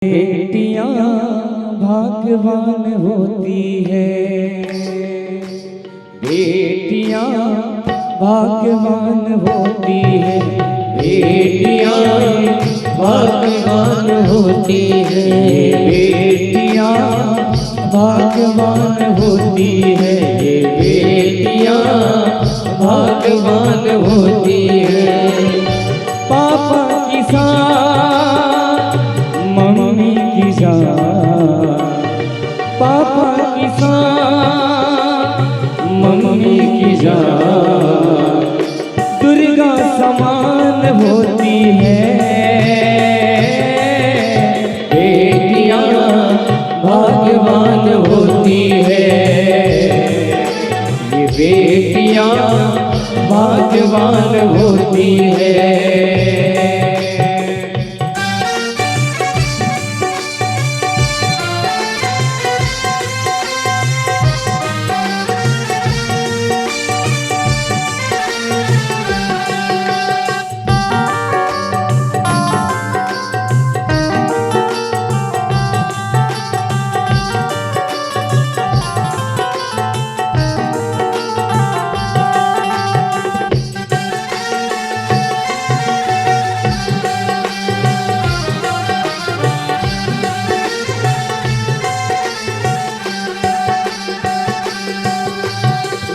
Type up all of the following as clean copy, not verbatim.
बेटियां भाग्यवान होती है, बेटियां भाग्यवान होती है, बेटियां भाग्यवान होती है, बेटियां भाग्यवान होती है, ये बेटियां भाग्यवान होती है। पापा की साथ मम्मी की जान, पापा की साथ मम्मी की जान दुर्गा समान होती है। बेटियां भाग्यवान होती है, ये बेटियां भाग्यवान होती है।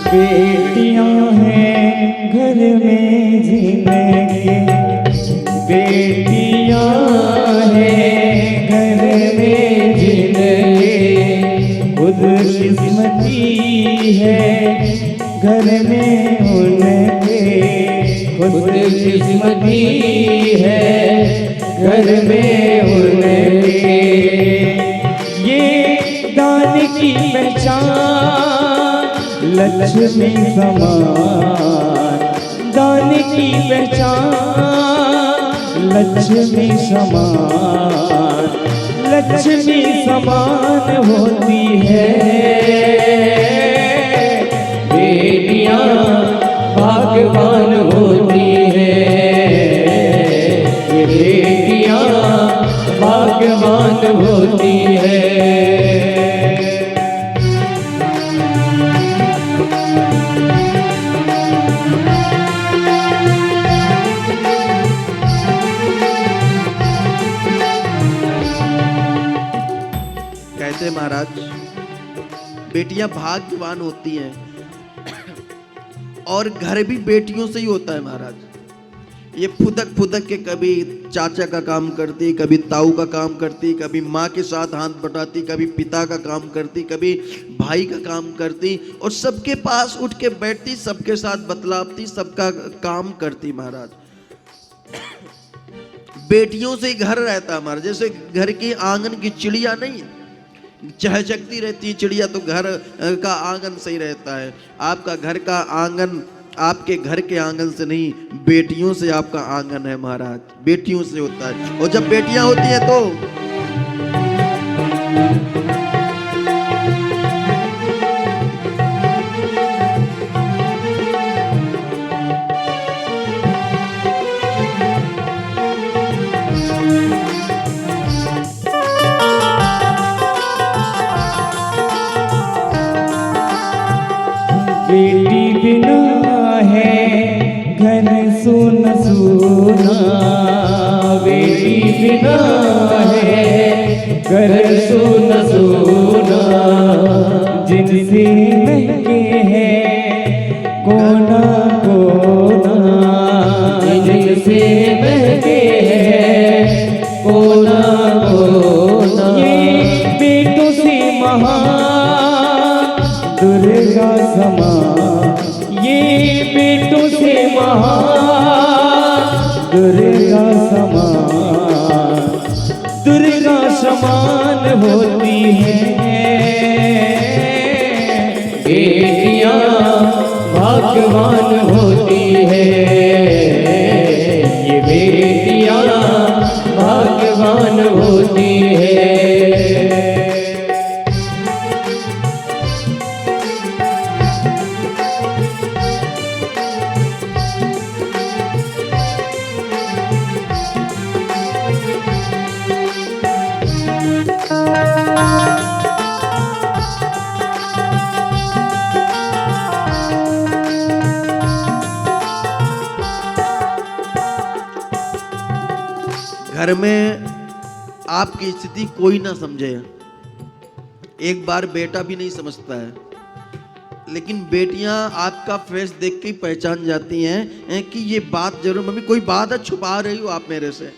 बेटियां हैं घर में जीने के, बेटियां हैं घर में जीने के, खुद किस्मती है घर में उनके, खुद किस्मती है घर में उनके। ये दान की पहचान लक्ष्मी समान, दान की पहचान लक्ष्मी समान, लक्ष्मी समान होती है। बेटियां भाग्यवान होती है, ये बेटियां भाग्यवान होती है। कहते महाराज बेटियां भाग्यवान होती हैं और घर भी बेटियों से ही होता है महाराज। ये फुदक फुदक के कभी चाचा का काम करती, कभी ताऊ का काम करती, कभी माँ के साथ हाथ बटाती, कभी पिता का काम करती, कभी भाई का काम करती और सबके पास उठ के बैठती, सबके साथ बतलाती, सबका काम करती महाराज। बेटियों से ही घर रहता है हमारा। जैसे घर की आंगन की चिड़िया नहीं चहचकती रहती है चिड़िया, तो घर का आंगन सही रहता है। आपका घर का आंगन आपके घर के आंगन से नहीं, बेटियों से आपका आंगन है महाराज, बेटियों से होता है। और जब बेटियां होती हैं तो बेटी बिना है घर सुना सुना, बेटी बिना है घर सुना सुना, जिनसे महके हैं कोना कोना, जिनसे महके हैं कोना कोना। ये बेटों से महान दुर्गा समान, ये बेटों से महान दुर्गा समान, दुर्गा समान होती है। बेटियां भाग्यवान होती है, ये बेटियां भाग्यवान होती है। घर में आपकी स्थिति कोई ना समझे, एक बार बेटा भी नहीं समझता है, लेकिन बेटियां आपका फेस देख के ही पहचान जाती हैं कि ये बात जरूर, मम्मी कोई बात है, छुपा रही हो आप मेरे से,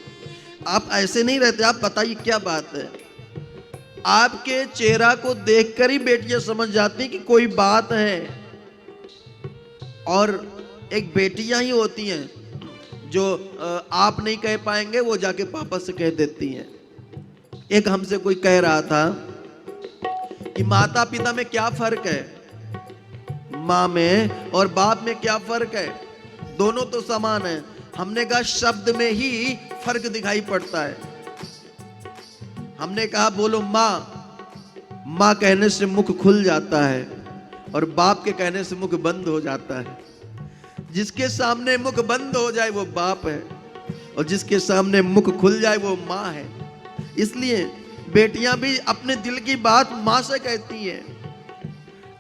आप ऐसे नहीं रहते, आप बताइए क्या बात है। आपके चेहरा को देखकर ही बेटियां समझ जाती हैं कि कोई बात है। और एक बेटियां ही होती हैं जो आप नहीं कह पाएंगे वो जाके पापा से कह देती हैं। एक हमसे कोई कह रहा था कि माता पिता में क्या फर्क है, माँ में और बाप में क्या फर्क है, दोनों तो समान है। हमने कहा शब्द में ही फर्क दिखाई पड़ता है। हमने कहा बोलो माँ, माँ कहने से मुख खुल जाता है और बाप के कहने से मुख बंद हो जाता है। जिसके सामने मुख बंद हो जाए वो बाप है और जिसके सामने मुख खुल जाए वो माँ है। इसलिए बेटियां भी अपने दिल की बात माँ से कहती हैं।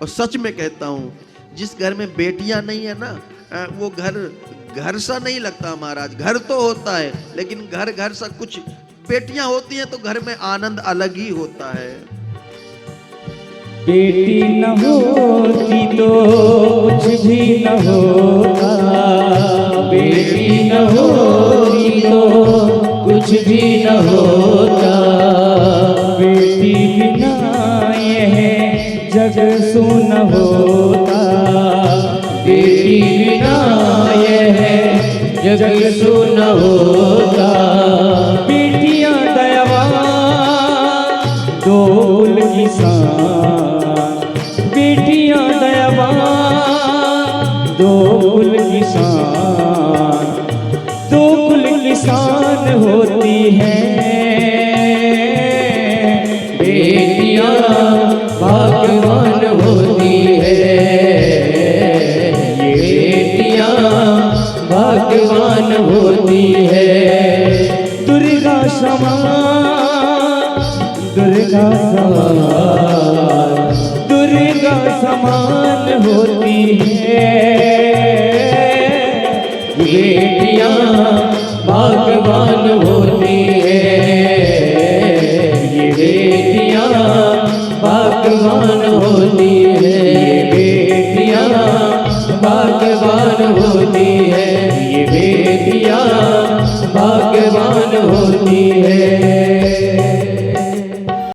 और सच में कहता हूँ, जिस घर में बेटियां नहीं है ना, वो घर सा नहीं लगता महाराज। घर तो होता है लेकिन घर सा कुछ, बेटियां होती हैं तो घर में आनंद अलग ही होता है। बेटी न होती तो कुछ भी न होता, बेटी न होती तो कुछ भी न होता, बेटी बिना यह जग सुन होता, बेटी बिना यह जग सुन होता। बेटियां दयावान दो कुल किसान, बेटियां दयावान दो कुल किसान, दो कुल किसान होती हैं। बेटियां भाग्यवान होती है, ये बेटियां भाग्यवान होती है। दुर्गा समान, दुर्गा समान, दुर्गा समान होती है। बेटियां भाग्यवान होती है, ये बेटियां भाग्यवान होती